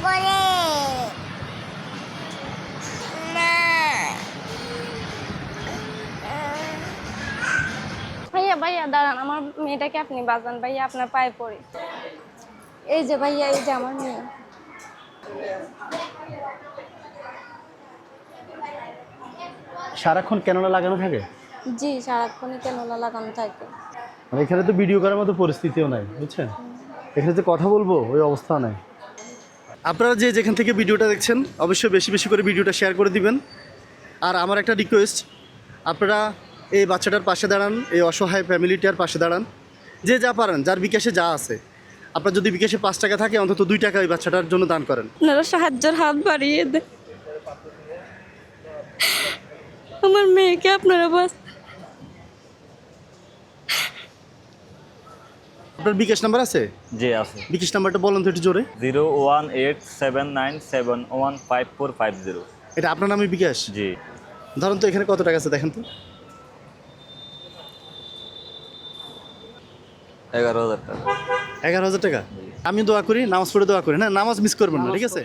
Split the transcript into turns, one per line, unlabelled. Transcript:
করে না।
ভাইয়া ভাইয়া দাঁড়ান, আমার মেয়েটাকে আপনি বাঁচান ভাইয়া, আপনার পায়ে পড়ি। এই যে ভাইয়া, এই যে আমার মেয়ে।
সারাক্ষণ ক্যামেরা লাগানো থাকে?
জি, সারাক্ষণই ক্যামেরা লাগানো থাকে।
মানে এখানে তো ভিডিও করার মতো পরিস্থিতিও নাই, বুঝছেন? এখানে যে কথা বলবো ওই অবস্থা নাই। আপনারা যে যেখান থেকে ভিডিওটা দেখছেন অবশ্যই বেশি বেশি করে ভিডিওটা শেয়ার করে দিবেন। আর আমার একটা রিকোয়েস্ট, আপনারা এই বাচ্চাটার পাশে দাঁড়ান, এই অসহায় ফ্যামিলিটার পাশে দাঁড়ান। যে যা পারেন, যার বিকাশে যা আছে, আপনার যদি বিকাশে 5 টাকা থাকে অন্তত 2 টাকা ওই বাচ্চাটার জন্য দান করেন।
আপনারা সাহায্যের হাত বাড়িয়ে দেন, আমার মেয়েকে আপনারা বাঁচান।
আপনার বিকাশ নাম্বার আছে?
জি আছে।
বিকাশ নাম্বারটা বলেন তো একটু জোরে।
01879715450।
এটা আপনার নামে বিকাশ?
জি।
ধরুন তো এখানে কত টাকা আছে দেখেন তো।
11,000 টাকা।
11,000 টাকা। আমি দোয়া করি, নামাজ পড়ে দোয়া করি, না নামাজ মিস করবেন না, ঠিক আছে?